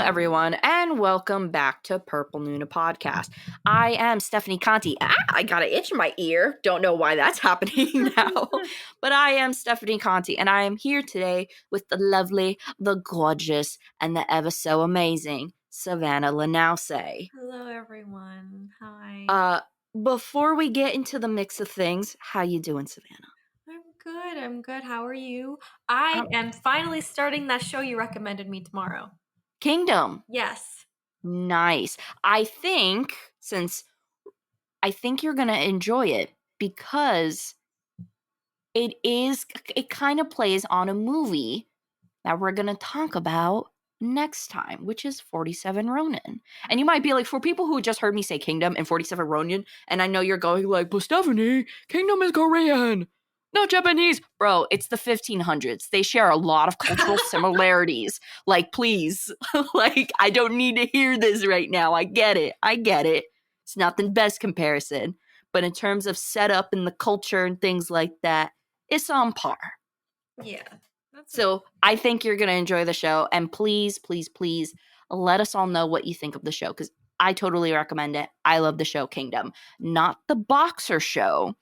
everyone, and welcome back to Purple Noon, a podcast. I am Stephanie Conti. I got an itch in my ear. Don't know why that's happening now. But I am Stephanie Conti, and I am here today with the lovely, the gorgeous, and the ever so amazing Savanna Lanausse. Hello, everyone. Hi. Before we get into the mix of things, how you doing, Savanna? I'm good. How are you? I am finally starting that show you recommended me tomorrow. Kingdom. Yes. Nice. I think you're going to enjoy it because it kind of plays on a movie that we're going to talk about next time, which is 47 Ronin. And you might be like, for people who just heard me say Kingdom and 47 Ronin, and I know you're going like, but Stephanie, Kingdom is Korean, not Japanese. Bro, it's the 1500s. They share a lot of cultural similarities. Like, please, like, I don't need to hear this right now. I get it. It's not the best comparison. But in terms of setup and the culture and things like that, it's on par. Yeah. So I think you're going to enjoy the show. And please, please, please let us all know what you think of the show, because I totally recommend it. I love the show Kingdom. Not the boxer show,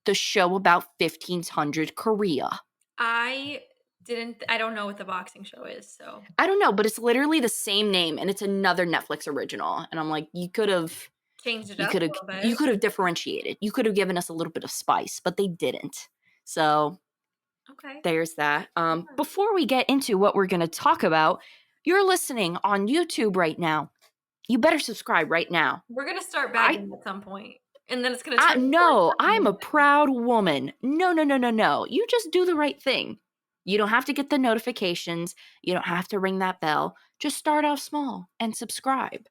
the show about 1500 Korea. I don't know what the boxing show is, so. I don't know, but it's literally the same name, and it's another Netflix original. And I'm like, you could have changed it up a little bit. You could have differentiated. You could have given us a little bit of spice, but they didn't. So okay, there's that. Before we get into what we're going to talk about, you're listening on YouTube right now. You better subscribe right now. We're going to start bagging at some point, and then it's going to turn. No, I'm a proud woman. No. You just do the right thing. You don't have to get the notifications. You don't have to ring that bell. Just start off small and subscribe.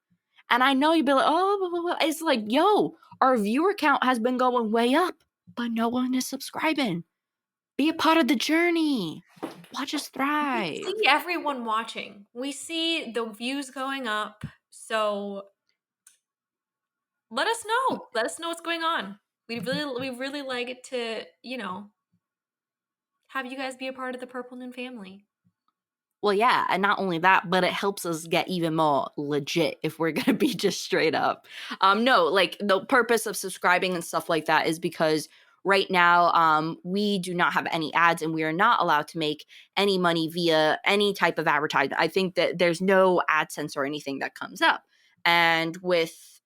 And I know you'll be like, oh, blah, blah, blah. It's like, yo, our viewer count has been going way up, but no one is subscribing. Be a part of the journey. Watch us thrive. We see everyone watching. We see the views going up. So let us know. Let us know what's going on. We really like it to, have you guys be a part of the Purple Noon family. Well, yeah, and not only that, but it helps us get even more legit if we're going to be just straight up. No, like the purpose of subscribing and stuff like that is because right now we do not have any ads and we are not allowed to make any money via any type of advertisement. I think that there's no AdSense or anything that comes up. And with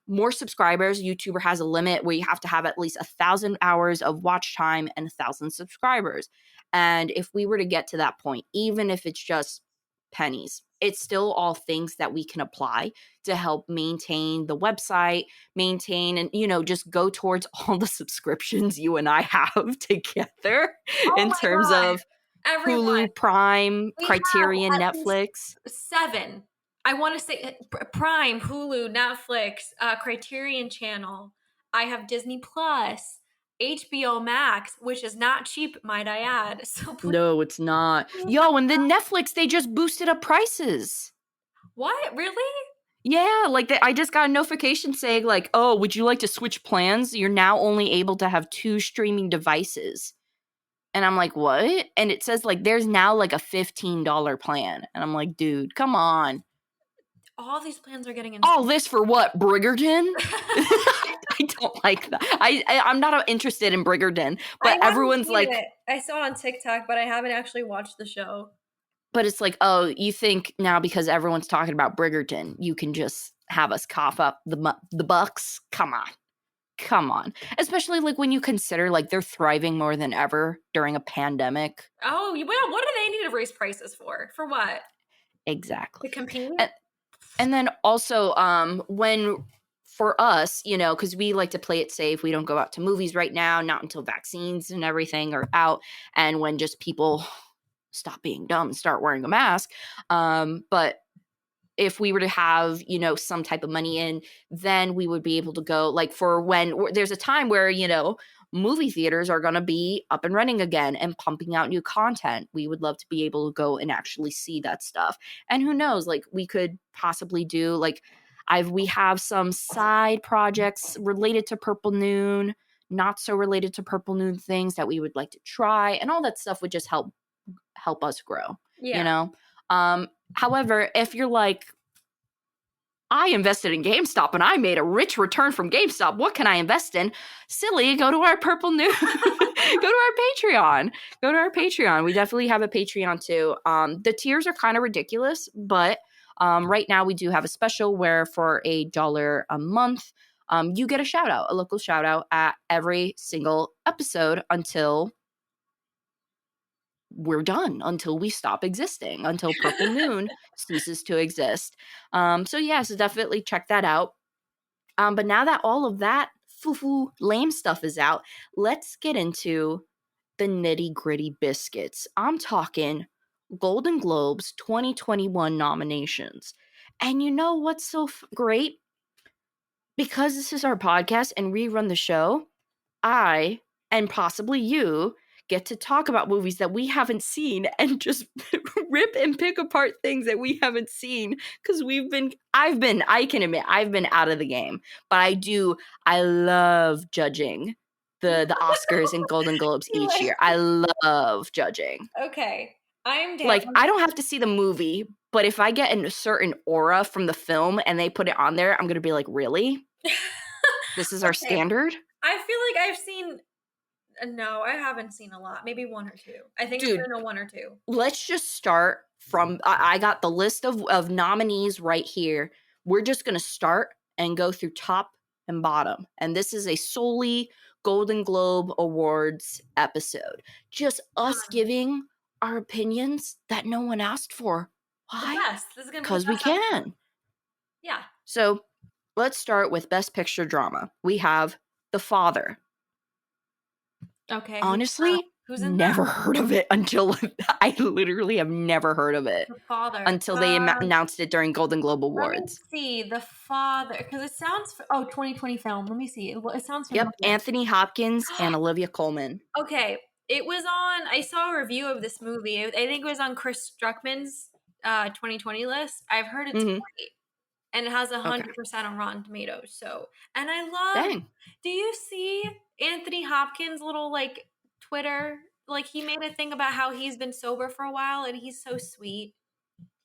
more subscribers, YouTuber has a limit where you have to have at least 1,000 hours of watch time and 1,000 subscribers. And if we were to get to that point, even if it's just pennies, it's still all things that we can apply to help maintain the website, and, just go towards all the subscriptions you and I have together in terms of Hulu, Prime, Criterion, Netflix. 7. I want to say Prime, Hulu, Netflix, Criterion Channel. I have Disney Plus. HBO Max, which is not cheap, might I add. So no, it's not. Yo, and then Netflix, they just boosted up prices. What? Really? Yeah, like I just got a notification saying like, oh, would you like to switch plans? You're now only able to have 2 streaming devices. And I'm like, what? And it says like there's now like a $15 plan. And I'm like, dude, come on. All these plans are getting all this for what? Bridgerton? I don't like that. I'm not interested in Bridgerton, but everyone's like, I saw it on TikTok, but I haven't actually watched the show. But it's like, oh, you think now because everyone's talking about Bridgerton, you can just have us cough up the bucks? Come on. Especially like when you consider like they're thriving more than ever during a pandemic. Oh, well, what do they need to raise prices for? For what? Exactly. To compete? And then also, when for us, because we like to play it safe, we don't go out to movies right now, not until vaccines and everything are out, and when just people stop being dumb and start wearing a mask. But if we were to have, some type of money in, then we would be able to go, like for when there's a time where, movie theaters are going to be up and running again and pumping out new content. We would love to be able to go and actually see that stuff. And who knows, like we could possibly do like we have some side projects related to Purple Noon, not so related to Purple Noon things that we would like to try, and all that stuff would just help us grow. However, if you're like, I invested in GameStop and I made a rich return from GameStop. What can I invest in? Silly, go to our Purple News. Go to our Patreon. Go to our Patreon. We definitely have a Patreon too. The tiers are kind of ridiculous, but right now we do have a special where for $1 a month, you get a shout out, a local shout out at every single episode until we're done, until we stop existing, until Purple Noon ceases to exist. So definitely check that out. But now that all of that foo-foo lame stuff is out, let's get into the nitty-gritty biscuits. I'm talking Golden Globes 2021 nominations. And you know what's so great? Because this is our podcast and we run the show, I, and possibly you, get to talk about movies that we haven't seen and just rip and pick apart things that we haven't seen because I can admit, I've been out of the game. But I love judging the Oscars and Golden Globes You each like- year. I love judging. Okay, I'm down. Like, I don't have to see the movie, but if I get a certain aura from the film and they put it on there, I'm going to be like, really? This is our Okay. standard? I feel like I've seen. No, I haven't seen a lot. Maybe one or two. I think Dude, I'm gonna know one or two. Let's just start from I got the list of nominees right here. We're just going to start and go through top and bottom. And this is a solely Golden Globe Awards episode. Just us giving our opinions that no one asked for. The Why? best. This is gonna be the Because we best episode. can. Yeah. So let's start with Best Picture Drama. We have The Father. Okay. Honestly, who's in never that? heard of it until I literally have never heard of it The Father. until they announced it during Golden Globe Let me Awards. see. The Father, because it sounds. 2020 film. Let me see. It sounds Yep, familiar. Anthony Hopkins and Olivia Colman. Okay, it was on. I saw a review of this movie. I think it was on Chris Struckman's 2020 list. I've heard it's Mhm. great, and it has 100% on Rotten Tomatoes. So, and I love. Dang. Do you see Anthony Hopkins' little like Twitter? Like he made a thing about how he's been sober for a while, and he's so sweet.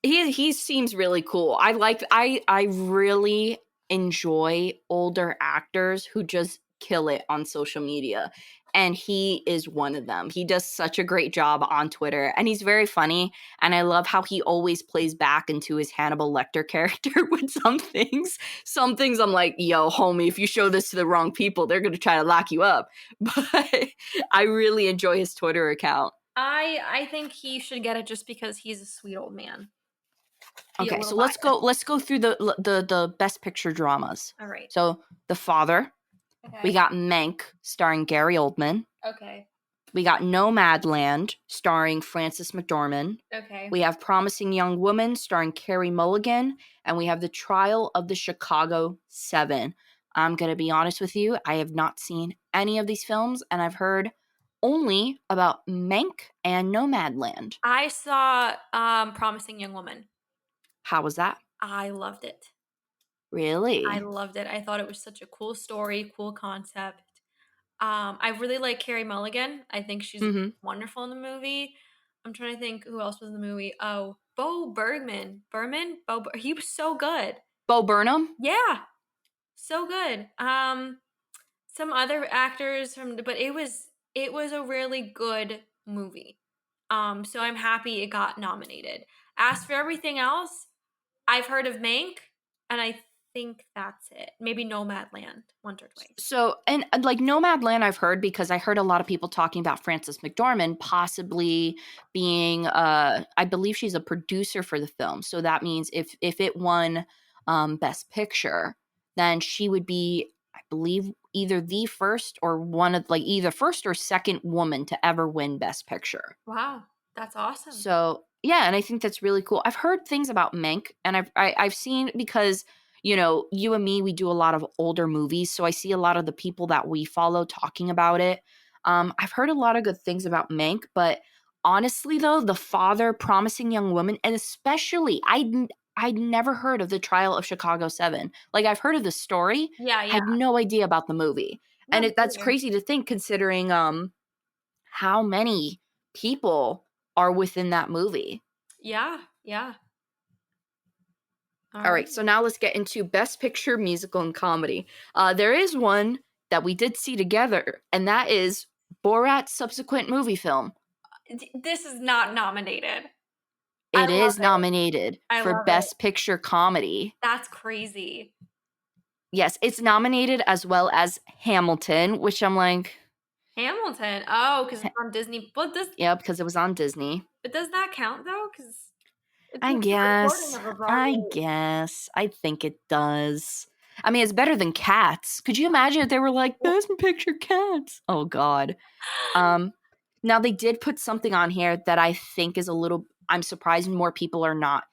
He seems really cool. I really enjoy older actors who just kill it on social media. And he is one of them. He does such a great job on Twitter and he's very funny. And I love how he always plays back into his Hannibal Lecter character with some things. Some things I'm like, yo, homie, if you show this to the wrong people, they're going to try to lock you up. But I really enjoy his Twitter account. I think he should get it just because he's a sweet old man. Okay, so let's go through the Best Picture dramas. All right. So The Father, Okay. we got Mank starring Gary Oldman. Okay. We got Nomadland starring Frances McDormand. Okay. We have Promising Young Woman starring Carey Mulligan, and we have The Trial of the Chicago 7. I'm going to be honest with you, I have not seen any of these films and I've heard only about Mank and Nomadland. I saw Promising Young Woman. How was that? I loved it. Really? I loved it. I thought it was such a cool story, cool concept. I really like Carey Mulligan. I think she's wonderful in the movie. I'm trying to think who else was in the movie. Oh, Bo Bergman. He was so good. Bo Burnham? Yeah. So good. Some other actors but it was a really good movie. So I'm happy it got nominated. As for everything else, I've heard of Mank, and I think that's it. Maybe Nomadland once or twice. So, and like Nomadland, I've heard because I heard a lot of people talking about Frances McDormand possibly being, I believe she's a producer for the film. So that means if it won Best Picture, then she would be, I believe, either the first or one of either first or second woman to ever win Best Picture. Wow, that's awesome. So yeah, and I think that's really cool. I've heard things about Mank, and I've seen because you know you and me we do a lot of older movies, so I see a lot of the people that we follow talking about it. I've heard a lot of good things about Mank, but honestly though, The Father, Promising Young Woman, and especially I'd never heard of The Trial of Chicago 7. Like I've heard of the story, Yeah. had no idea about the movie, No, and that's weird. crazy to think considering how many people are within that movie. Yeah. All All right. right, so now let's get into Best Picture Musical and Comedy. There is one that we did see together, and that is Borat's subsequent movie film. This is not nominated. I It love is it. nominated I for love it. Best Picture Comedy. That's crazy. Yes, it's nominated as well as Hamilton, which I'm like, Hamilton. Oh, because it's on Disney. yeah, because it was on Disney. But does that count though? Because it's I a recording guess. of a I Broadway. guess. I think it does. I mean, it's better than Cats. Could you imagine if they were like Best Picture Cats? Oh God. Um, Now they did put something on here that I think is a little. I'm surprised more people are not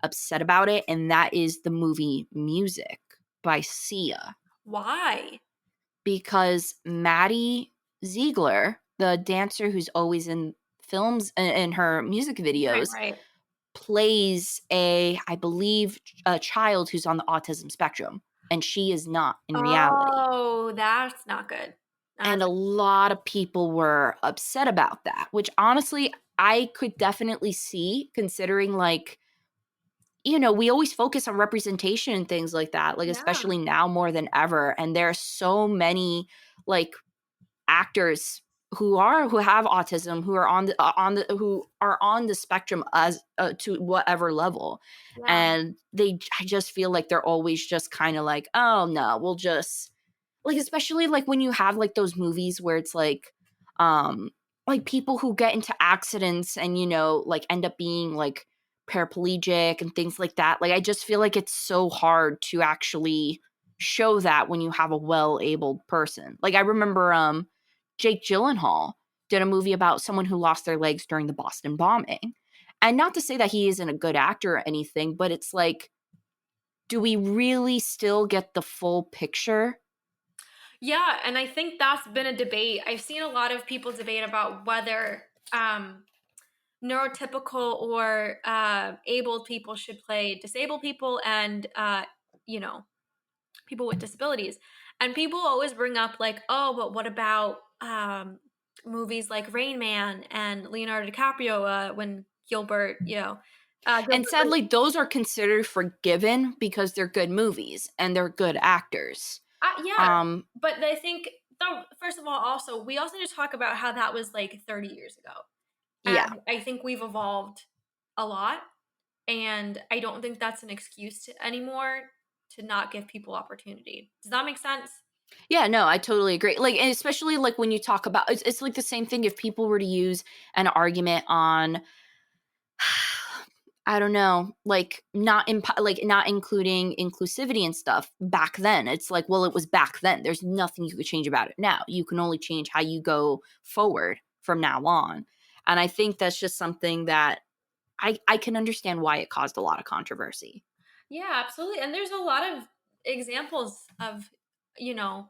upset about it, and that is the movie Music by Sia, Why? because Maddie Ziegler, the dancer who's always in films and in her music Right, videos, right. plays I believe, a child who's on the autism spectrum, and she is not in reality. Oh, that's not good. And That's a lot of people were upset about that, which honestly, I could definitely see considering, like, we always focus on representation and things like that, like, yeah, especially now more than ever. And there are so many, like, actors who have autism who are who are on the spectrum as to whatever level, yeah, and I just feel like they're always just kind of like, oh no, we'll just, like, especially like when you have like those movies where it's um like people who get into accidents and like end up being like paraplegic and things like that. Like, I just feel like it's so hard to actually show that when you have a well-abled person. Like, I remember Jake Gyllenhaal did a movie about someone who lost their legs during the Boston bombing. And not to say that he isn't a good actor or anything, but it's like, do we really still get the full picture? yeah. And I think that's been a debate. I've seen a lot of people debate about whether neurotypical or able people should play disabled people and you know people with disabilities. And people always bring up like, oh, but what about movies like Rain Man and Leonardo DiCaprio when Gilbert, And Gilbert sadly, those are considered forgiven because they're good movies and they're good actors. yeah, Um, but I think though, first of all, also we also need to talk about how that was like 30 years ago, yeah. and I think we've evolved a lot, and I don't think that's an excuse anymore to not give people opportunity. Does that make sense? Yeah, no, I totally agree. Like, and especially like when you talk about, it's like the same thing if people were to use an argument on, I don't know, like like not including inclusivity and stuff back then. It's like, well, it was back then. There's nothing you could change about it now. You can only change how you go forward from now on. And I think that's just something that I can understand why it caused a lot of controversy. Yeah, absolutely. And there's a lot of examples of, you know,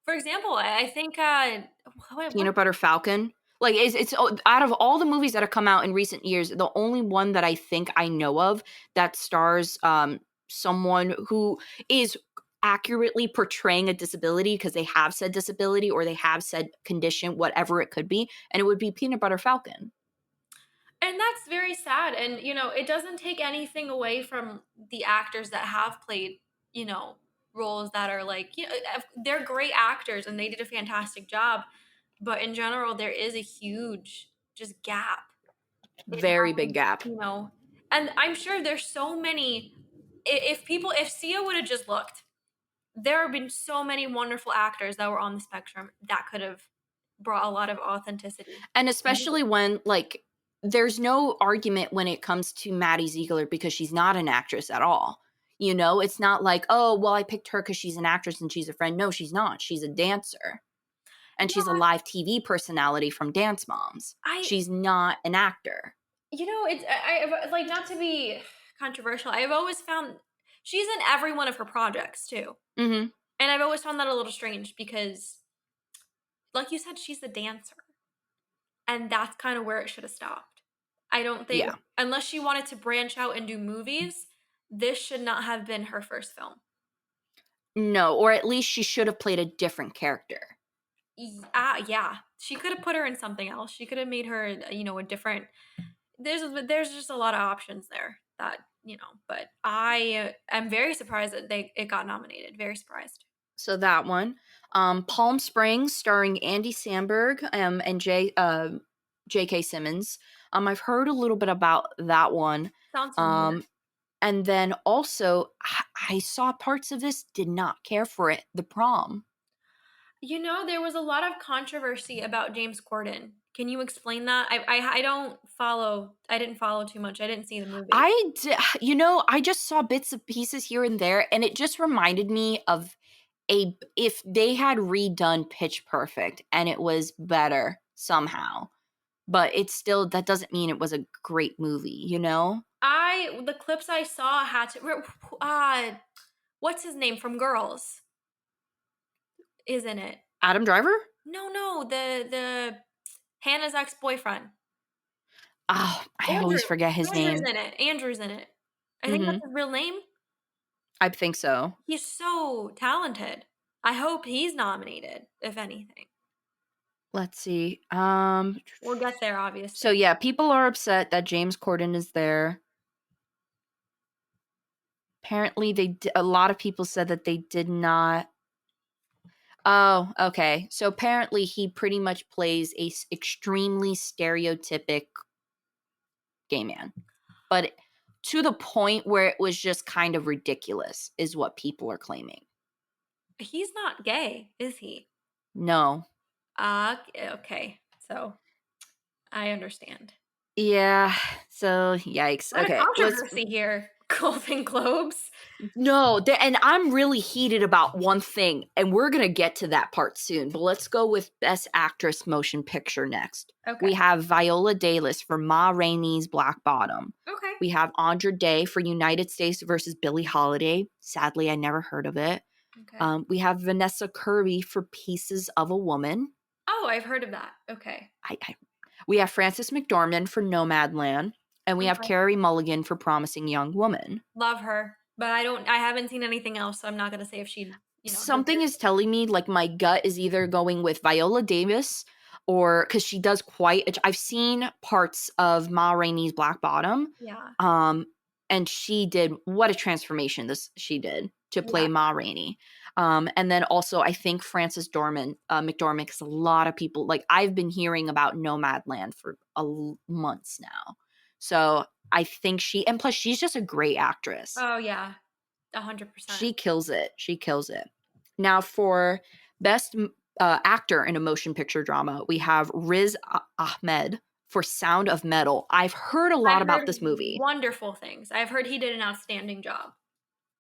for example, I think what Peanut Butter Falcon. Like, out of all the movies that have come out in recent years, the only one that I think I know of that stars someone who is accurately portraying a disability, because they have said disability or they have said condition, whatever it could be, and it would be Peanut Butter Falcon. and that's very sad. And it doesn't take anything away from the actors that have played, you know, roles that are like, they're great actors and they did a fantastic job. But in general, there is a huge just gap in Very how big gap. and I'm sure there's so many if Sia would have just looked, there have been so many wonderful actors that were on the spectrum that could have brought a lot of authenticity. And especially when, like, there's no argument when it comes to Maddie Ziegler because she's not an actress at all. It's not like, oh, well, I picked her because she's an actress and she's a friend. No, she's not. She's a dancer, and she's a Yeah, live TV personality from Dance Moms. I She's not an actor. it's like, not to be controversial. I've always found she's in every one of her projects too. Hmm. And I've always found that a little strange because like you said, she's a dancer. And that's kind of where it should have stopped. I don't think Yeah. unless she wanted to branch out and do movies, this should not have been her first film. No, or at least she should have played a different character. Yeah, she could have put her in something else. She could have made her, a different. There's just a lot of options there that but I am very surprised that it got nominated. Very surprised. So that one. Palm Springs, starring Andy Samberg and J.K. Simmons. I've heard a little bit about that one. Sounds familiar. Um, and then also, I saw parts of this, did not care for it. The Prom. There was a lot of controversy about James Corden. Can you explain that? I don't follow. I didn't follow too much. I didn't see the movie. I just saw bits and pieces here and there, and it just reminded me of if they had redone Pitch Perfect and it was better somehow. But it's still, that doesn't mean it was a great movie, you know? The clips I saw had to. What's his name from Girls? Is in it? Adam Driver? No, the Hannah's ex boyfriend. Oh, I Andrew. always forget his Andrew's name. in it. Andrew's in it. I think that's Mhm. his real name. I think so. He's so talented. I hope he's nominated, if anything. Let's see. We'll get there, So obviously. yeah, people are upset that James Corden is there. Apparently a lot of people said that they did not. Oh, okay. So apparently he pretty much plays a extremely stereotypic gay man. But to the point where it was just kind of ridiculous is what people are claiming. He's not gay, is he? No. Okay. So I understand. Yeah. So yikes. A lot of Okay. Let's controversy here. Golden Globes. no, and I'm really heated about one thing, and we're gonna get to that part soon. But let's go with Best Actress Motion Picture next. Okay. We have Viola Davis for Ma Rainey's Black Bottom. Okay. We have Andra Day for United States versus Billie Holiday. Sadly, I never heard of it. Okay. We have Vanessa Kirby for Pieces of a Woman. Oh, I've heard of that. Okay. We have Frances McDormand for Nomadland, and we have Okay. Carey Mulligan for Promising Young Woman. Love her, but I haven't seen anything else, so I'm not gonna say if she, Something deserves is telling me like my gut is either going with Viola Davis or because she does I've seen parts of Ma Rainey's Black Bottom, Yeah. um, and she did what a transformation she did to play Yeah. Ma Rainey. And then also I think Frances McDormand, because a lot of people like I've been hearing about Nomadland for months now, so I think and plus she's just a great actress. Oh yeah. 100%. She kills it. She kills it. Now, for best actor in a motion picture drama, we have Riz Ahmed for Sound of Metal. I've heard a lot I've about heard this movie, wonderful things. I've heard he did an outstanding job.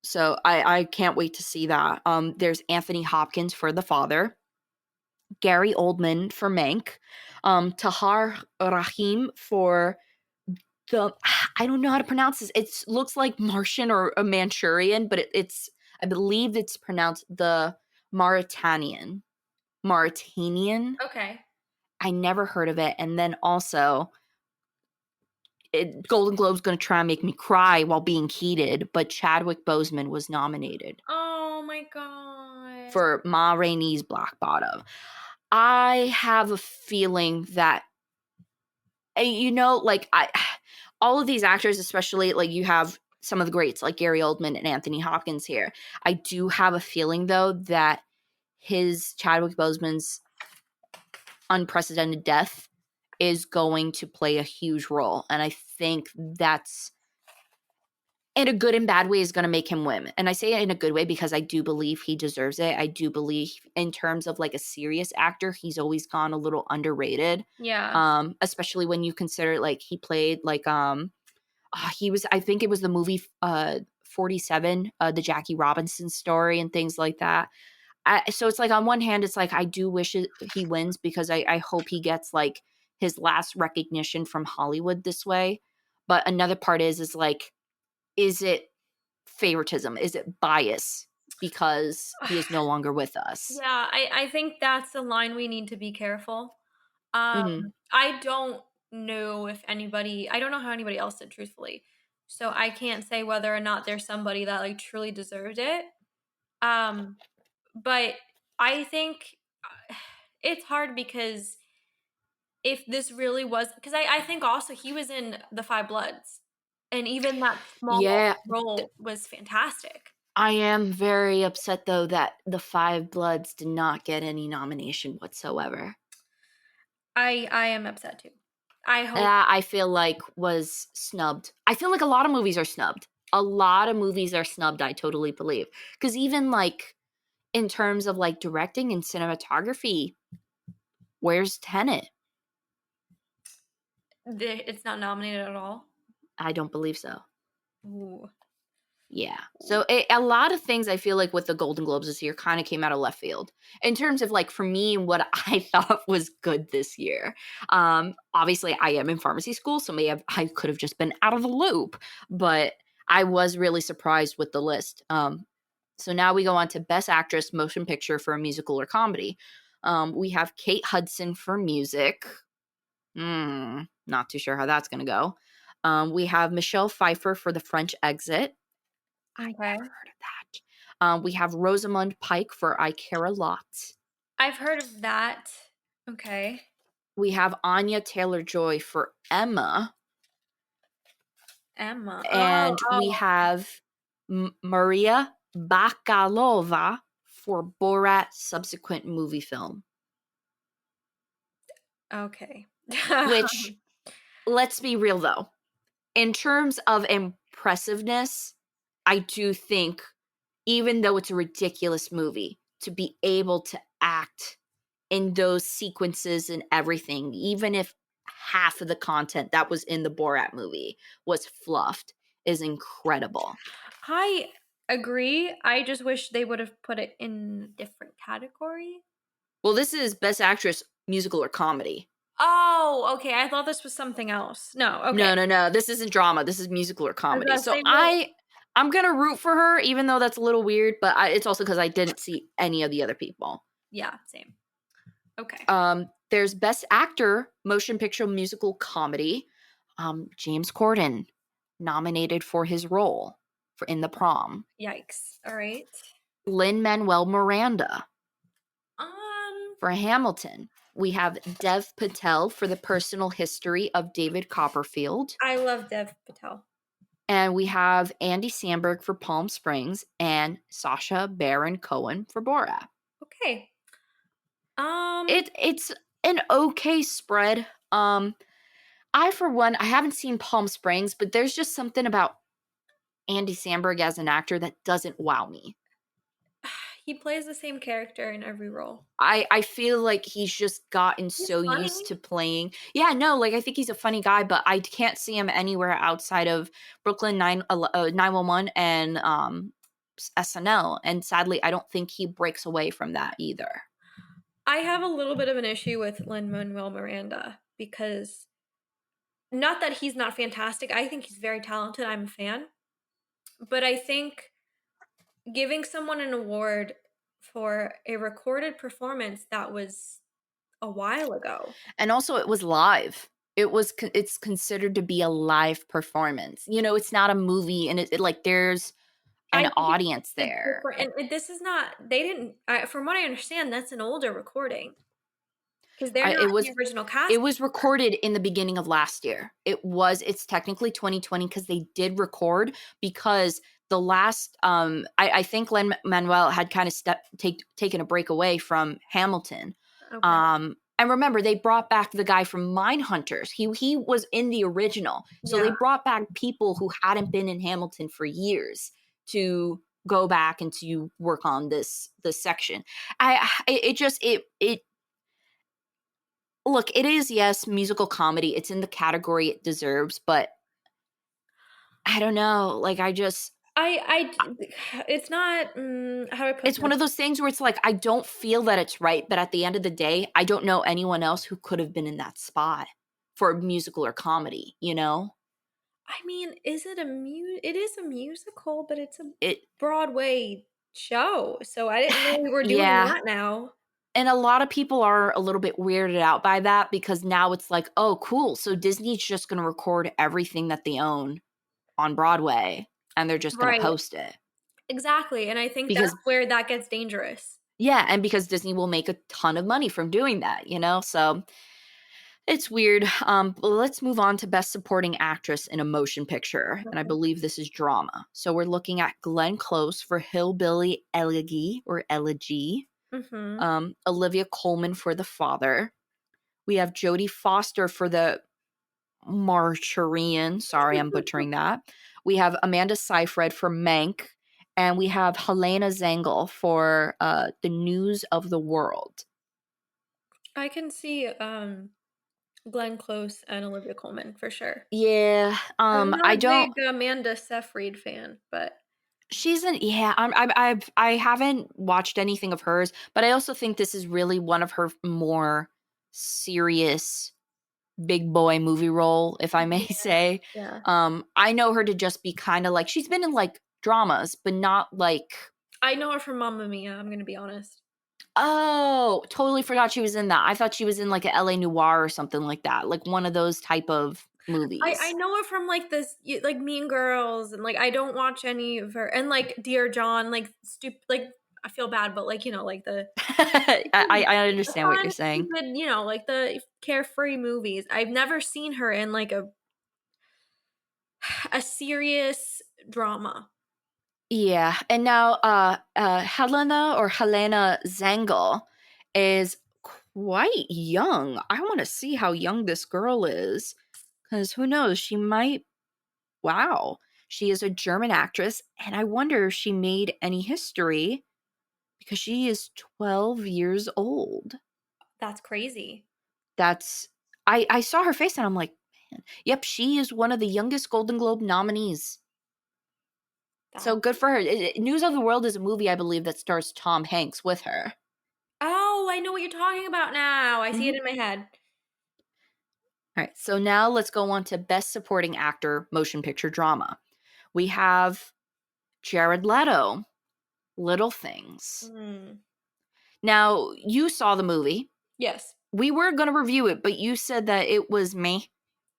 so I can't wait to see that. There's Anthony Hopkins for The Father, Gary Oldman for Mank, Tahar Rahim for the I don't know how to pronounce this. It looks like Martian or a Manchurian, but it's I believe it's pronounced the Mauritanian. Mauritanian. Okay. I never heard of it. And then also, Golden Globe's going to try and make me cry while being heated, but Chadwick Boseman was nominated Oh my god. for Ma Rainey's Black Bottom. I have a feeling that all of these actors, especially like you have some of the greats like Gary Oldman and Anthony Hopkins here. I do have a feeling though that his Chadwick Boseman's unprecedented death is going to play a huge role, and I think that's in a good and bad way is going to make him win. And I say it in a good way because I do believe he deserves it. I do believe in terms of like a serious actor, he's always gone a little underrated. Yeah. Especially when you consider like he played like he was I think it was the movie 47, the Jackie Robinson story and things like that. So it's like on one hand, it's like I do wish he wins because I hope he gets like his last recognition from Hollywood this way. But another part is like, is it favoritism? Is it bias because he is no longer with us? Yeah, I think that's the line we need to be careful. Hmm. I don't know if anybody I don't know how anybody else did, truthfully. So I can't say whether or not there's somebody that like truly deserved it. Um, but I think it's hard because if this really was because I think also he was in the Five Bloods. And even that small Yeah, role was fantastic. I am very upset though that The Five Bloods did not get any nomination whatsoever. I am upset too. I hope That I feel like was snubbed. I feel like a lot of movies are snubbed. A lot of movies are snubbed, I totally believe. Because even like in terms of like directing and cinematography, where's Tenet? it's not nominated at all. I don't believe so. Ooh. Yeah. So a lot of things I feel like with the Golden Globes this year kind of came out of left field in terms of like for me what I thought was good this year. Obviously I am in pharmacy school, so I could have just been out of the loop, but I was really surprised with the list. So now we go on to Best Actress Motion Picture for a Musical or Comedy. We have Kate Hudson for music. Not too sure how that's going to go. We have Michelle Pfeiffer for The French Exit. I Okay. never heard of that. We have Rosamund Pike for I Care a Lot. I've heard of that. Okay. We have Anya Taylor-Joy for Emma. Emma. Oh, And we oh. have Maria Bakalova for Borat subsequent movie film. Okay. Which, let's be real though, in terms of impressiveness, I do think, even though it's a ridiculous movie, to be able to act in those sequences and everything, even if half of the content that was in the Borat movie was fluffed, is incredible. I agree. I just wish they would have put it in different category. Well, this is Best Actress, Musical or Comedy. Oh, okay. I thought this was something else. No, okay. No, no, no. This isn't drama. This is musical or I was comedy. gonna So say no. I'm gonna root for her, even though that's a little weird. But it's also because I didn't see any of the other people. Yeah, same. Okay. There's Best Actor, Motion Picture Musical Comedy. James Corden nominated for his role for In the Prom. Yikes. All right. Lin-Manuel Miranda Um, for Hamilton. We have Dev Patel for The Personal History of David Copperfield. I love Dev Patel. And we have Andy Samberg for Palm Springs and Sacha Baron Cohen for Borat. Okay. It's an okay spread. I for one, I haven't seen Palm Springs, but there's just something about Andy Samberg as an actor that doesn't wow me. He plays the same character in every role. I feel like he's just gotten He's so funny. used to playing. Yeah, no, like I think he's a funny guy, but I can't see him anywhere outside of Brooklyn 911 and SNL. And sadly, I don't think he breaks away from that either. I have a little bit of an issue with Lin-Manuel Miranda because not that he's not fantastic. I think he's very talented. I'm a fan. But I think giving someone an award for a recorded performance that was a while ago. And also, it was live. It's considered to be a live performance. You know, it's not a movie, and like there's I an think audience it's there. different, and this is not. They didn't. From what I understand, that's an older recording because they're I, not it in the was original cast. it was recorded in the beginning of last year. It's technically 2020 because they did record because the last I think Len Manuel had kind of taken a break away from Hamilton. Okay. And remember, they brought back the guy from Mindhunters. He was in the original, so they Yeah. brought back people who hadn't been in Hamilton for years to go back and to work on this section. It look, it is, yes, musical comedy. It's in the category it deserves, but I don't know. Like, It's not. How do I put it's one this? of those things where it's like, I don't feel that it's right, but at the end of the day, I don't know anyone else who could have been in that spot for a musical or comedy, you know? I mean, is it It is a musical, but it's a It, Broadway show. So I didn't know we were doing yeah. that now. And a lot of people are a little bit weirded out by that because now it's like, oh, cool. So Disney's just going to record everything that they own on Broadway and they're just going to Right. post it. Exactly. And I think that's Because where that gets dangerous. yeah, and because Disney will make a ton of money from doing that, you know? So It's weird. But let's move on to Best Supporting Actress in a Motion Picture, and I Okay. believe this is drama. So we're looking at Glenn Close for Hillbilly Elegy or Elegy, Mm-hmm. Olivia Colman for The Father. We have Jodie Foster for The Marcharian. Sorry, I'm butchering that. We have Amanda Seyfried for Mank, and we have Helena Zengel for The News of the World. I can see Glenn Close and Olivia Colman for sure. Yeah, I'm not I a don't. big Amanda Seyfried fan, but She's an yeah. I haven't watched anything of hers, but I also think this is really one of her more serious big boy movie role, if I may yeah, say. yeah. I know her to just be kind of like she's been in like dramas, but not like I know her from Mamma Mia, I'm gonna be honest. oh, totally forgot she was in that. I thought she was in like a LA Noir or something like that, like one of those type of I movies. know her from like like Mean Girls and like I don't watch any of her and like Dear John, like stupid like I feel bad, but like like I the understand what you're fun, saying. stupid, like the carefree movies. I've never seen her in like a serious drama. Yeah, and now Helena Zengel is quite young. I want to see how young this girl is because who knows? She might. Wow, she is a German actress, and I wonder if she made any history because she is 12 years old. That's crazy. That's I saw her face and I'm like, man, yep, she is one of the youngest Golden Globe nominees. So That good for her. News of the World is a movie I believe that stars Tom Hanks with her. Oh, I know what you're talking about now. I see Mhm. it in my head. All right, so now let's go on to Best Supporting Actor Motion Picture Drama. We have Jared Leto, Little Things. Mm. Now, you saw the movie. Yes. We were going to review it, but you said that it was me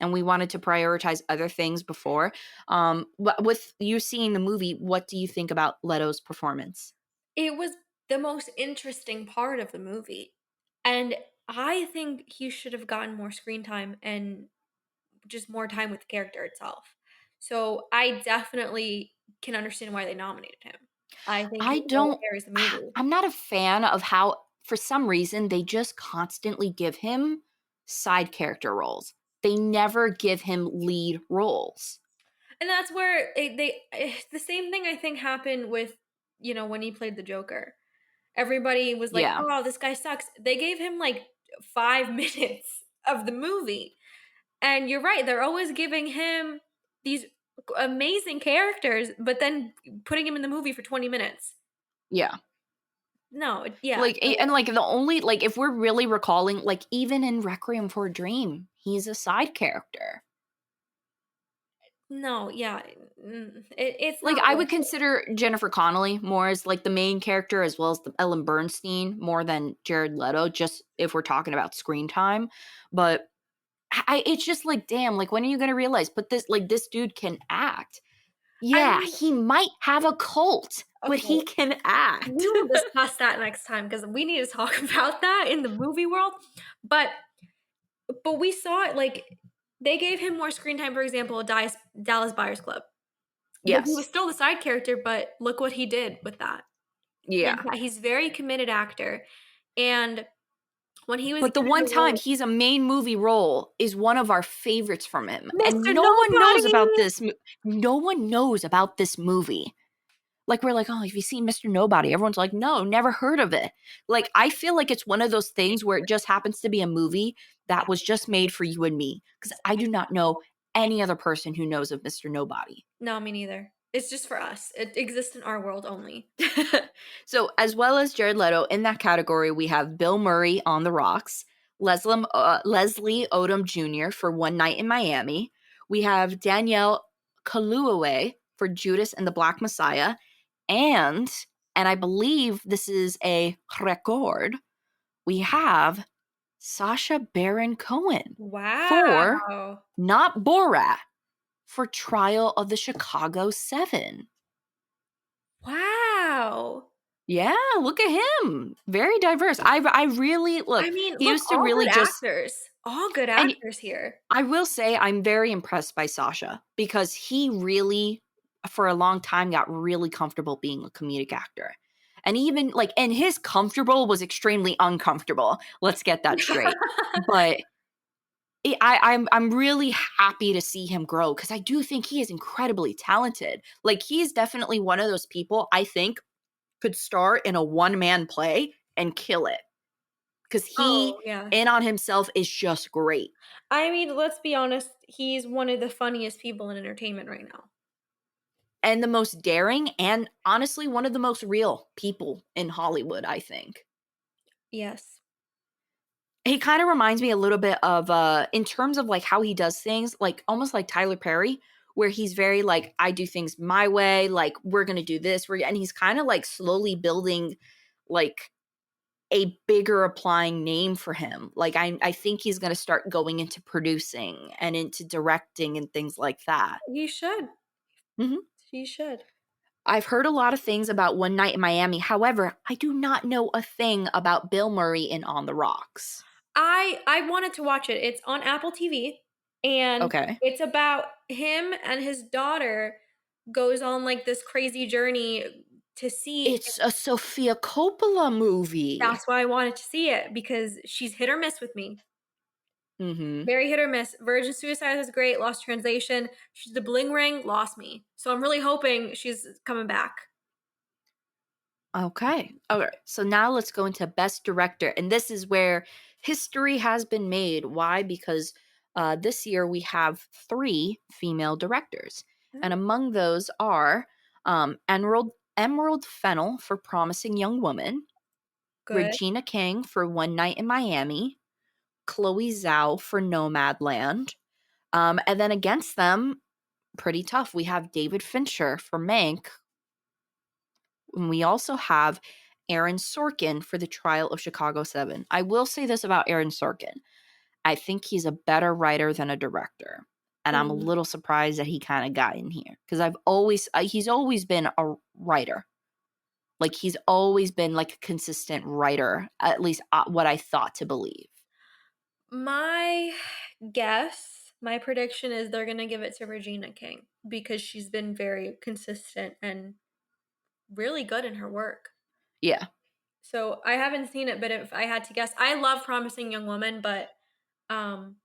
and we wanted to prioritize other things before. With you seeing the movie, what do you think about Leto's performance? It was the most interesting part of the movie. And I think he should have gotten more screen time and just more time with the character itself. So I definitely can understand why they nominated him. I think I his role don't carries the movie. I'm not a fan of how for some reason they just constantly give him side character roles. They never give him lead roles. And that's where the same thing I think happened with, when he played the Joker. Everybody was like, Yeah. "Oh, this guy sucks." They gave him like 5 minutes of the movie. And you're right, they're always giving him these amazing characters, but then putting him in the movie for 20 minutes. Yeah. No, yeah. Like and like the only like if we're really recalling like even in Requiem for a Dream, he's a side character. No, yeah. It's Like not I worth would it. consider Jennifer Connelly more as like the main character as well as the Ellen Bernstein more than Jared Leto just if we're talking about screen time. But it's just like damn, like when are you going to realize but this dude can act. I Yeah, mean, he might have a cult, but okay, he can we act. will discuss that next time because we need to talk about that in the movie world. But we saw it like they gave him more screen time, for example, Dallas Buyers Club. But he was Yes. still the side character, but look what he did with that. And Yeah. yeah, he's a very committed actor. And when he was But the given one the time role, he's a main movie role is one of our favorites from him, and Mr. no one knows Nobody. about this no one knows about this movie. Like, we're like, "Oh, have you seen Mr. Nobody?" Everyone's like, "No, never heard of it." Like, I feel like it's one of those things where it just happens to be a movie that was just made for you and me, because I do not know any other person who knows of Mr. Nobody. No, me neither. It's just for us. It exists in our world only. So, as well as Jared Leto, in that category, we have Bill Murray on The Rocks, Leslie Odom Jr. for One Night in Miami. We have Danielle Kaluuya for Judas and the Black Messiah, and I believe this is a record. We have Sasha Baron Cohen for Wow. not Borat for Trial of the Chicago 7. Wow. Yeah, look at him. Very diverse. I really look. I mean, He look, used to all really good just actors. all good And actors here. I will say I'm very impressed by Sasha because he really, for a long time, got really comfortable being a comedic actor. And even like, and his comfortable was extremely uncomfortable. Let's get that straight. But I'm really happy to see him grow because I do think he is incredibly talented. Like he's definitely one of those people I think could star in a one man play and kill it because he Oh, yeah. in on himself is just great. I mean, let's be honest, he's one of the funniest people in entertainment right now. And the most daring and honestly one of the most real people in Hollywood, I think. Yes. He kind of reminds me a little bit of in terms of like how he does things, like almost like Tyler Perry, where he's very like I do things my way, like we're going to do this, and he's kind of like slowly building like a bigger applying name for him. Like I think he's going to start going into producing and into directing and things like that. You should. Mhm. You should. I've heard a lot of things about One Night in Miami. However, I do not know a thing about Bill Murray in On the Rocks. I wanted to watch it. It's on Apple TV, and Okay. it's about him and his daughter goes on, like, this crazy journey to see. It's a Sofia Coppola movie. That's why I wanted to see it because she's hit or miss with me. Mhm. Very hit or miss. Virgin Suicide was great, Lost Translation. She's the Bling Ring, lost me. So I'm really hoping she's coming back. Okay. Okay. So now let's go into Best Director. And this is where history has been made. Why? Because this year we have 3 female directors. And Oh, among those are Emerald Fennell for Promising Young Woman, good. Regina King for One Night in Miami, Chloe Zhao for Nomadland. And then against them, pretty tough. We have David Fincher for Mank. And we also have Aaron Sorkin for The Trial of Chicago 7. I will say this about Aaron Sorkin. I think he's a better writer than a director. And I'm a Mm. little surprised that he kind of got in here because he's always been a writer. Like he's always been like a consistent writer, at least what I thought to believe. My guess, my prediction is they're gonna give it to Regina King because she's been very consistent and really good in her work. Yeah. So I haven't seen it, but if I had to guess, I love Promising Young Woman, but um,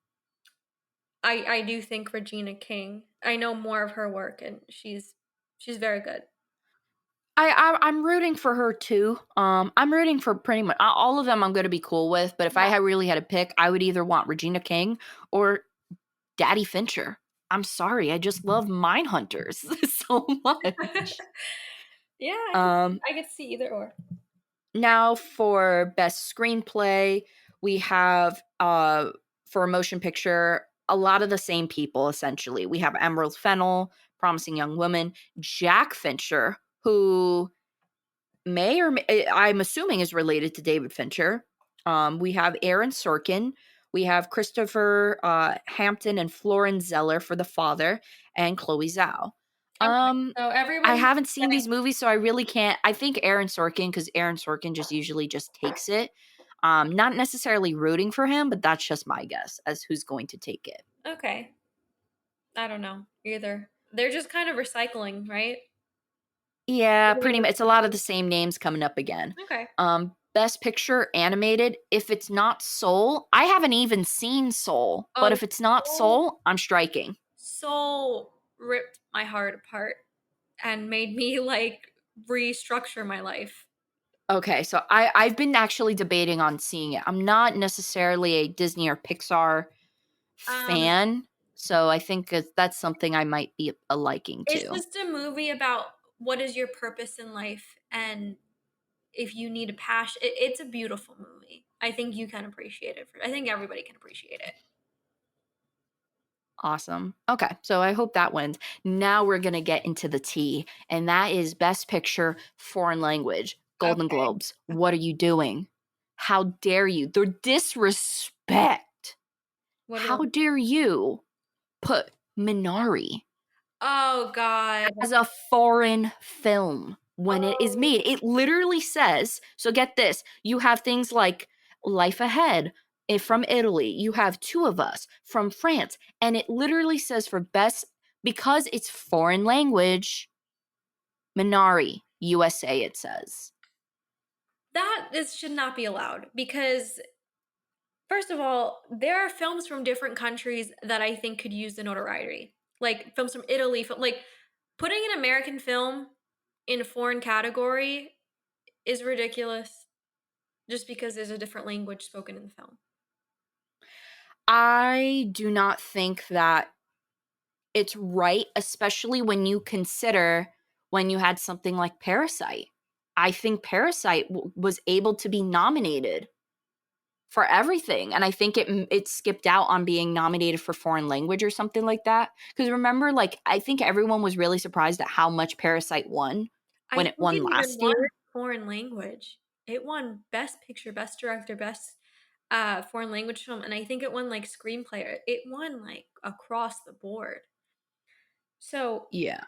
I do think Regina King. I know more of her work, and she's very good. I'm rooting for her too. I'm rooting for pretty much all of them. I'm going to be cool with, but if I Yeah. had really had to pick, I would either want Regina King or Daddy Fincher. I'm sorry, I just love Mindhunters so much. Yeah, Um, I could see either or. Now for best screenplay, we have for a motion picture a lot of the same people essentially. We have Emerald Fennell, Promising Young Woman, Jack Fincher, who I'm assuming is related to David Fincher. We have Aaron Sorkin. We have Christopher Hampton and Florence Zeller for The Father, and Chloe Zhao. Okay, Um, so I everyone's haven't seen these getting movies, so I really can't. I think Aaron Sorkin, because Aaron Sorkin just usually just takes it. Not necessarily rooting for him, but that's just my guess as who's going to take it. okay. I don't know either. They're just kind of recycling, right? Yeah, Everything pretty is much. It's a lot of the same names coming up again. okay. Best Picture animated. If it's not Soul, I haven't even seen Soul, but Oh, if it's not so Soul, I'm striking. so ripped my heart apart and made me like restructure my life. Okay, so I've been actually debating on seeing it. I'm not necessarily a Disney or Pixar Um, fan, so I think that's something I might be a liking it's to. just a movie about what is your purpose in life and if you need a passion. It's a beautiful movie. I think you can appreciate it. I think everybody can appreciate it. Awesome. Okay, so I hope that wins. Now we're gonna get into the tea, and that is Best Picture Foreign Language. Golden Okay. Globes. What are you doing? How dare you? The disrespect. What do you How want? dare you put Minari Oh God. as a foreign film when it is Oh, made? It literally says, so get this, you have things like Life Ahead, from Italy. You have two of us from France. And it literally says for best, because it's foreign language, Minari, USA, it says. Should not be allowed because, first of all, there are films from different countries that I think could use the notoriety. Like films from Italy, like putting an American film in a foreign category is ridiculous just because there's a different language spoken in the film. I do not think that it's right, especially when you consider when you had something like Parasite. I think Parasite was able to be nominated for everything, and I think it skipped out on being nominated for foreign language or something like that. Because remember, like I think everyone was really surprised at how much Parasite won I when think it won it even last won year. foreign language. It won Best Picture, Best Director, Best foreign language film, and I think it won like screenplay. It won like across the board. So Yeah.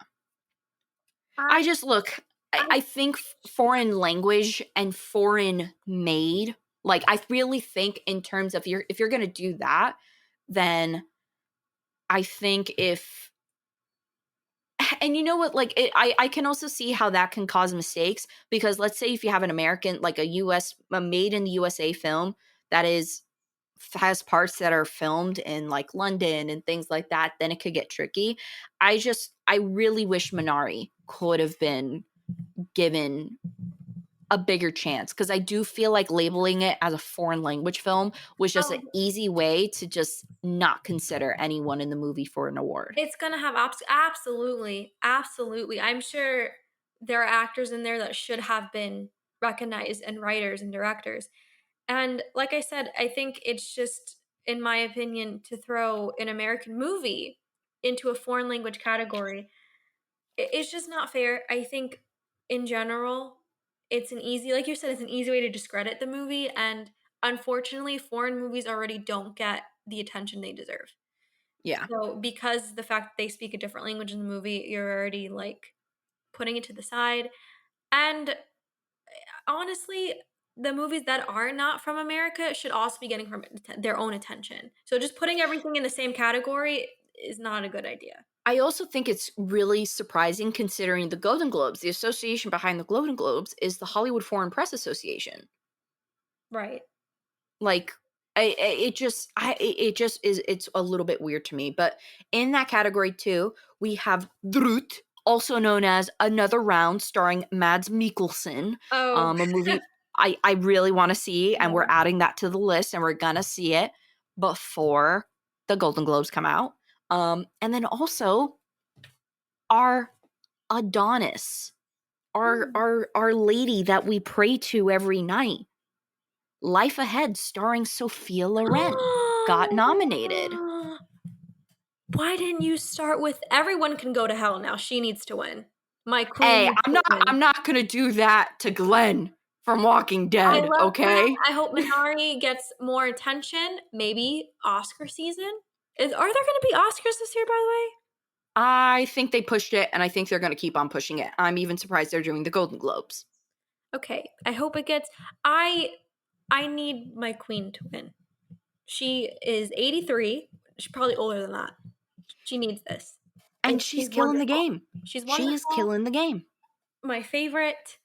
I I, just look, I I think foreign language and foreign made, like I really think in terms of if you're gonna do that, then I think if and you know what, like I can also see how that can cause mistakes because let's say if you have an American, like a made in the USA film that has parts that are filmed in like London and things like that, then it could get tricky. I really wish Minari could have been given a bigger chance because I do feel like labeling it as a foreign language film was just an oh, easy way to just not consider anyone in the movie for an award. it's gonna have absolutely, absolutely. I'm sure there are actors in there that should have been recognized, and writers and directors. And like I said, I think it's just, in my opinion, to throw an American movie into a foreign language category, it's just not fair. I think in general, it's an easy, like you said, it's an easy way to discredit the movie. And unfortunately, foreign movies already don't get the attention they deserve. Yeah. So because the fact that they speak a different language in the movie, you're already like putting it to the side. And honestly, the movies that are not from America should also be getting their own attention. So just putting everything in the same category is not a good idea. I also think it's really surprising considering the Golden Globes. The association behind the Golden Globes is the Hollywood Foreign Press Association. Right. Like it just is it's a little bit weird to me. But in that category too, we have Drut, also known as Another Round, starring Mads Mikkelsen, Oh, a movie I really want to see, and we're yeah. adding that to the list, and we're gonna see it before the Golden Globes come out. And then also our Adonis, Hmm. our lady that we pray to every night. Life Ahead, starring Sophia Loren, got nominated. Why didn't you start with everyone can go to hell now? She needs to win. My queen Hey, needs to win. I'm not gonna do that to Glenn from Walking I Dead, love Glenn. okay? I hope Minari gets more attention. Maybe Oscar season. Are there going to be Oscars this year, by the way? I think they pushed it, and I think they're gonna keep on pushing it. I'm even surprised they're doing the Golden Globes. Okay, I hope it gets. I need my queen to win. She is 83. She's probably older than that. She needs this, and And she's she's killing the wonderful. game. She's She is wonderful. killing the game. My favorite.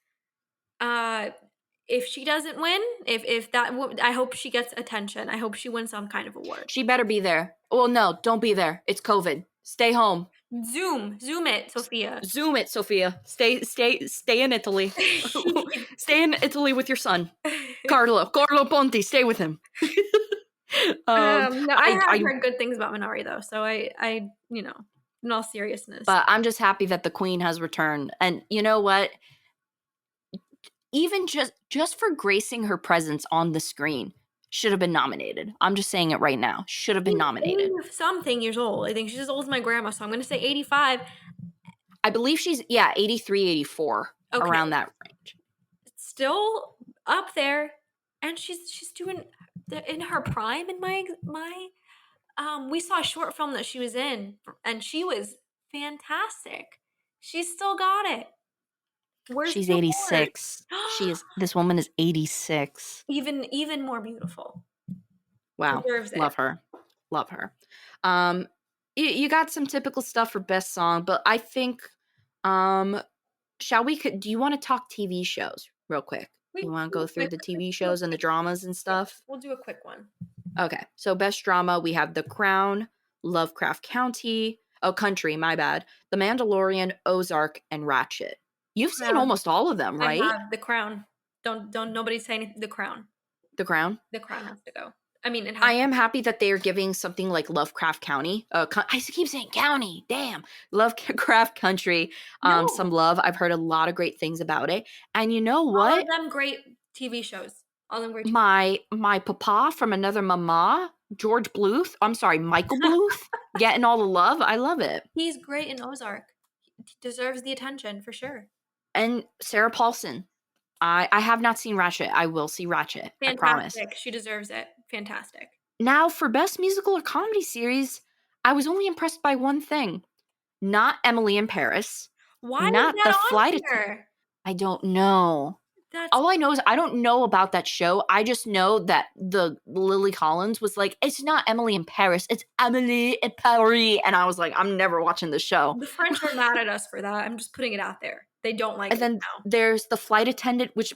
Uh, if she doesn't win, if that, I hope she gets attention. I hope she wins some kind of award. She better be there. Well, no, don't be there. It's COVID. Stay home. Zoom it, Sophia. Zoom it, Sophia. Stay in Italy. Stay in Italy with your son. Carlo Ponti, stay with him. No, I have I heard good things about Minari though, so in all seriousness, but I'm just happy that the queen has returned. And you know what? Even just for gracing her presence on the screen, should have been nominated. I'm just saying it right now. Should have been she's nominated. 80 something years old. I think she's as old as my grandma, so I'm gonna say 85. I believe she's 83, 84, Okay, around that range. still up there, and she's doing in her prime. In my we saw a short film that she was in, and she was fantastic. She's still got it. Where's She's the award? 86. This woman is 86. Even more beautiful. Wow. Deserves it. Love her. Love her. Um, you got some typical stuff for best song, but I think, um, do you want to talk TV shows real quick? We You want to do go a through quick, the let's TV do a shows and the quick, dramas and yeah, stuff? we'll do a quick one. Okay. So best drama, we have The Crown, Lovecraft County, oh, Country, my bad. The Mandalorian, Ozark, and Ratchet. You've seen Crown. almost all of them, I right? have The Crown. Don't nobody say anything. The Crown. The Crown. The Crown has to go. I mean, it has I to am go. happy that they are giving something like Lovecraft County. I keep saying county. Damn, Lovecraft Country. Some No, love. I've heard a lot of great things about it. And you know all of what? them great TV shows. All of them great TV. My papa from another mama, George Bluth. I'm sorry, Michael Bluth, getting all the love. I love it. He's great in Ozark. He deserves the attention for sure. And Sarah Paulson. I have not seen Ratchet. I will see Ratchet. I promise. Fantastic. She deserves it. Fantastic. Now, for best musical or comedy series, I was only impressed by one thing. Not Emily in Paris. Why is Not that the on flight attendant. here? I don't know. That's All I know is I don't know about that show. I just know that the Lily Collins was like, it's not Emily in Paris, it's Emily in Paris. And I was like, I'm never watching the show. the French are mad at us for that. I'm just putting it out there. They don't like And us then now. there's the flight attendant, which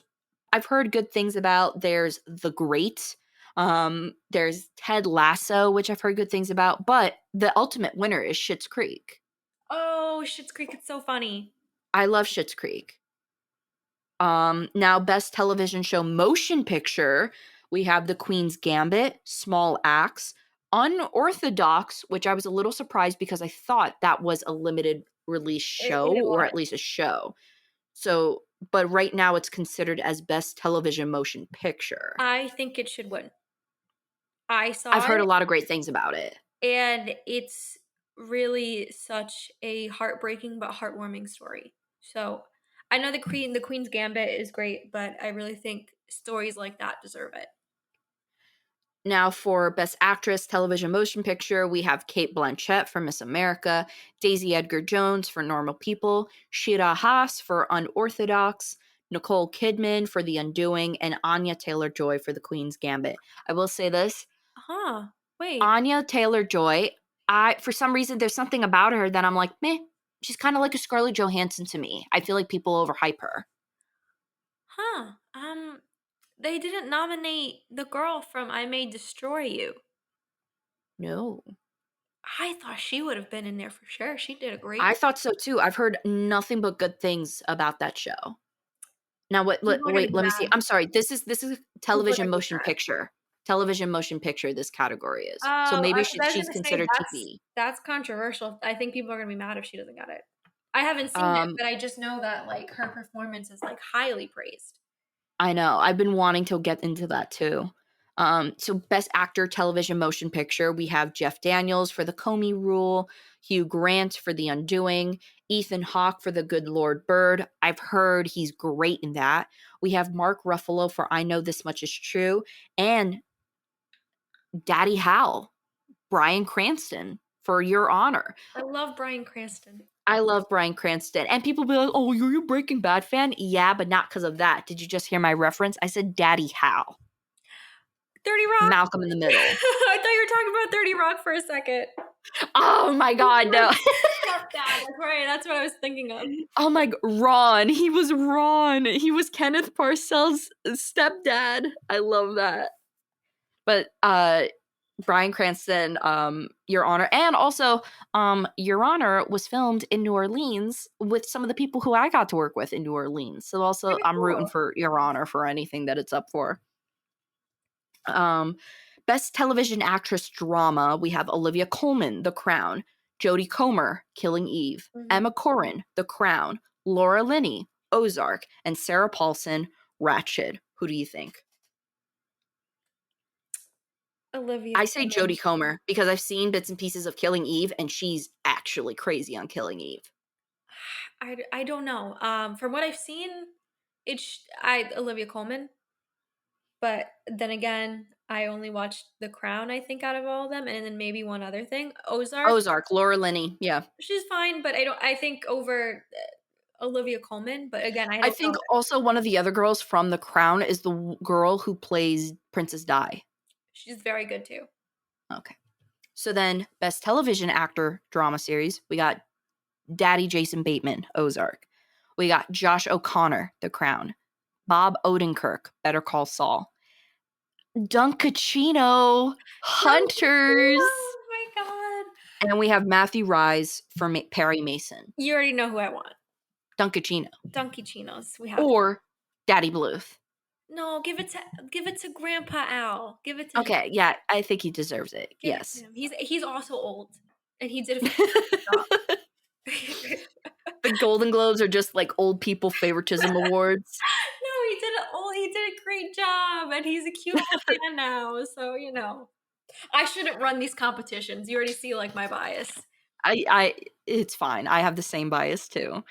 I've heard good things about. There's The Great. There's Ted Lasso, which I've heard good things about. But the ultimate winner is Schitt's Creek. Oh, Schitt's Creek, it's so funny. I love Schitt's Creek. Now best television show motion picture, we have The Queen's Gambit, Small Axe, Unorthodox, which I was a little surprised because I thought that was a limited release show It or was. at least a show. So, but right now it's considered as best television motion picture. I think it should win. I saw I've heard a it, lot of great things about it. and it's really such a heartbreaking but heartwarming story. So I know the Queen's Gambit is great, but I really think stories like that deserve it. Now, for Best Actress, Television Motion Picture, we have Kate Blanchett for Miss America, Daisy Edgar Jones for Normal People, Shira Haas for Unorthodox, Nicole Kidman for The Undoing, and Anya Taylor-Joy for The Queen's Gambit. I will say this, Huh. Wait. Anya Taylor-Joy, for some reason, there's something about her that I'm like, meh. She's kind of like a Scarlett Johansson to me. I feel like people overhype her. Huh. They didn't nominate the girl from I May Destroy You. No. I thought she would have been in there for sure. She did a great I job. thought so too. I've heard nothing but good things about that show. Now, People are gonna wait, be let me see. mad. I'm sorry. This is People are television gonna be motion mad. picture. Television motion picture this category is. So Oh, maybe 'cause I was she's gonna say considered that's TV. that's controversial. I think people are gonna be mad if she doesn't get it. I haven't seen it, Um, but I just know that like her performance is like highly praised. I know. I've been wanting to get into that too. So best actor television motion picture, we have Jeff Daniels for The Comey Rule, Hugh Grant for The Undoing, Ethan Hawke for The Good Lord Bird. I've heard he's great in that. We have Mark Ruffalo for I Know This Much Is True, and Daddy Hal, Bryan Cranston for Your Honor. I love Bryan Cranston. I love Bryan Cranston. And people be like, oh, you're a Breaking Bad fan? Yeah, but not because of that. Did you just hear my reference? I said Daddy Hal. 30 Rock? Malcolm in the Middle. I thought you were talking about 30 Rock for a second. Oh my God, no. Stepdad. That's right. That's what I was thinking of. Oh my Ron. He was Ron. He was Kenneth Parcells' stepdad. I love that. But Bryan Cranston, Your Honor, and also Your Honor was filmed in New Orleans with some of the people who I got to work with in New Orleans. So also Pretty I'm rooting cool. for Your Honor for anything that it's up for. Best television actress drama, we have Olivia Colman, The Crown, Jodie Comer, Killing Eve, Mhm. Emma Corrin, The Crown, Laura Linney, Ozark, and Sarah Paulson, Ratched. Who do you think? Olivia I say Colman. Jodie Comer because I've seen bits and pieces of Killing Eve, and she's actually crazy on Killing Eve. I don't know. From what I've seen, Olivia Colman. But then again, I only watched The Crown, I think, out of all of them, and then maybe one other thing. Ozark, Ozark, Laura Linney, yeah. she's fine, but I think over Olivia Colman, but again, I I don't think know. also one of the other girls from The Crown is the girl who plays Princess Di. She's very good too. Okay. So then, Best Television Actor Drama Series, we got Daddy Jason Bateman, Ozark. We got Josh O'Connor, The Crown. Bob Odenkirk, Better Call Saul. Dunkachino, Hunters. Oh my god. And we have Matthew Rise for Perry Mason. You already know who I want. Dunkachino. Donkey Chinos. We have Or Daddy Bluth. No, give it to Grandpa Al. Give it to him. Okay, yeah, I think he deserves it. Give it to Yes. him. He's also old. And he did a fantastic job. The Golden Globes are just like old people favoritism awards. No, he did a great job, and he's a cute little man now. So I shouldn't run these competitions. You already see like my bias. It's fine. I have the same bias too.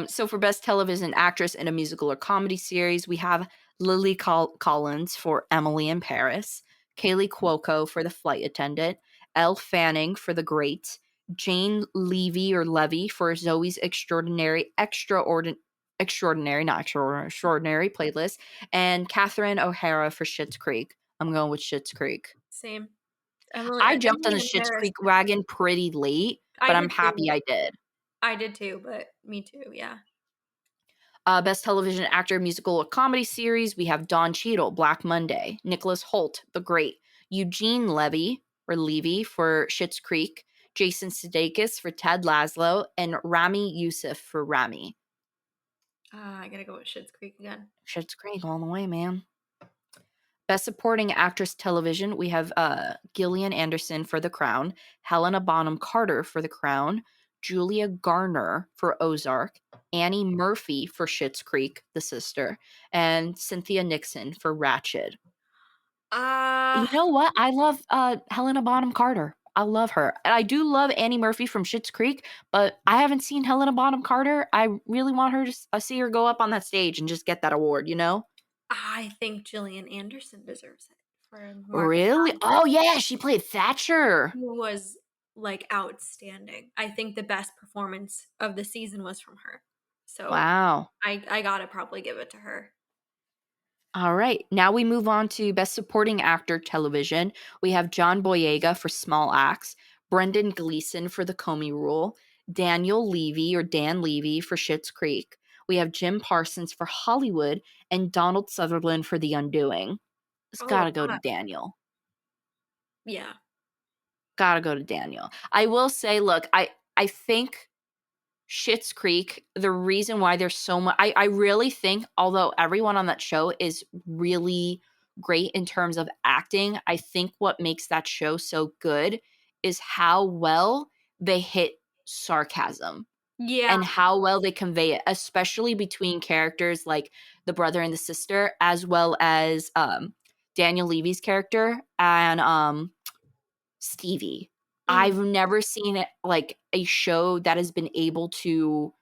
So for Best Television Actress in a Musical or Comedy Series, we have Lily Collins for Emily in Paris, Kaylee Cuoco for The Flight Attendant, Elle Fanning for The Great, Jane Levy for Zoe's Extraordinary playlist, and Catherine O'Hara for Schitt's Creek. I'm going with Schitt's Creek. Same. I jumped on Emily the in Schitt's Paris. Creek wagon pretty late, I but I'm did happy too. I did. I did too, but me too, yeah. Best Television Actor Musical or Comedy Series, we have Don Cheadle, Black Monday, Nicholas Hoult, The Great, Eugene Levy for Schitt's Creek, Jason Sudeikis for Ted Lasso, and Rami Youssef for Rami. I gotta go with Schitt's Creek again. Schitt's Creek all the way, man. Best Supporting Actress Television, we have Gillian Anderson for The Crown, Helena Bonham Carter for The Crown, Julia Garner for Ozark, Annie Murphy for Schitt's Creek, The Sister, and Cynthia Nixon for Ratched. You know what? I love Helena Bonham Carter. I love her. And I do love Annie Murphy from Schitt's Creek, but I haven't seen Helena Bonham Carter. I really want her to see her go up on that stage and just get that award, you know? I think Gillian Anderson deserves it for Margaret Really? Thatcher, Oh, yeah, she played Thatcher. who was like outstanding. I think the best performance of the season was from her. So Wow. I gotta probably give it to her. All right. Now we move on to Best Supporting Actor Television. We have John Boyega for Small Axe, Brendan Gleeson for The Comey Rule, Daniel Levy or Dan Levy for Schitt's Creek. We have Jim Parsons for Hollywood and Donald Sutherland for The Undoing. It's Oh, gotta go to Daniel. yeah. Gotta go to Daniel. I will say, look, I think Schitt's Creek, the reason why there's so much, I really think, although everyone on that show is really great in terms of acting, I think what makes that show so good is how well they hit sarcasm Yeah. and how well they convey it, especially between characters like the brother and the sister, as well as Daniel Levy's character and Stevie. I've never seen it like a show that has been able to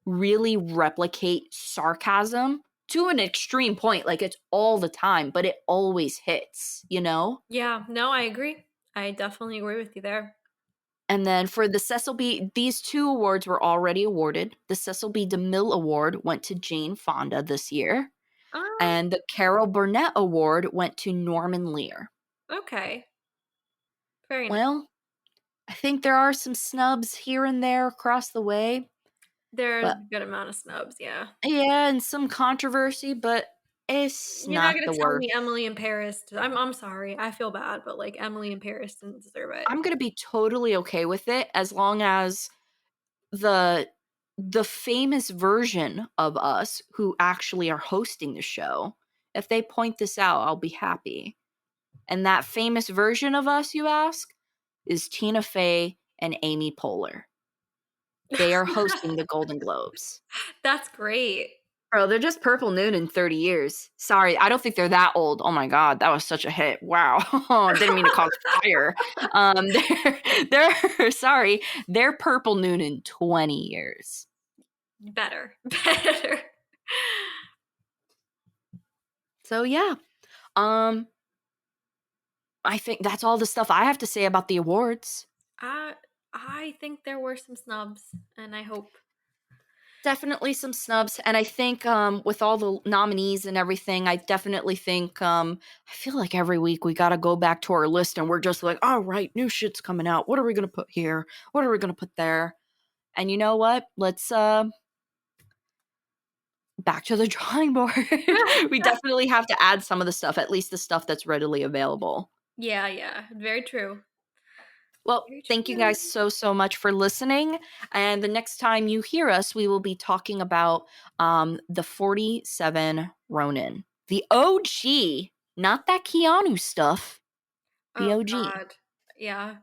really replicate sarcasm to an extreme point. Like it's all the time, but it always hits, you know? Yeah. No, I agree. I definitely agree with you there. And then for the Cecil B, these two awards were already awarded. The Cecil B. DeMille Award went to Jane Fonda this year, Um, and the Carol Burnett Award went to Norman Lear. okay. Very nice. Well, I think there are some snubs here and there across the way. There's But a good amount of snubs, yeah. yeah, and some controversy, but it's You're not not gonna the tell worst. me Emily in Paris. I'm sorry. I feel bad, but like Emily in Paris didn't deserve it. I'm gonna be totally okay with it as long as the the famous version of us who actually are hosting the show, if they point this out, I'll be happy. And that famous version of us, you ask, is Tina Fey and Amy Poehler. They are hosting the Golden Globes. That's great. Bro, they're just Purple Noon in 30 years. Sorry, I don't think they're that old. Oh my god, that was such a hit. Wow. Didn't mean to cause fire. They're sorry, they're Purple Noon in 20 years. Better. Better. So yeah. I think that's all the stuff I have to say about the awards. I think there were some snubs, and I hope definitely some snubs, and I think with all the nominees and everything, I definitely think I feel like every week we got to go back to our list and we're just like, all right, new shit's coming out. What are we gonna put here? What are we gonna put there? And you know what? Let's back to the drawing board. We definitely have to add some of the stuff, at least the stuff that's readily available. Yeah, yeah. Very true. Well, Very thank you true. guys so much for listening. And the next time you hear us, we will be talking about the 47 Ronin. The OG, not that Keanu stuff, the Oh OG. God. Yeah.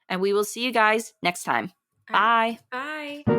And we will see you guys next time. All right. Bye. Bye.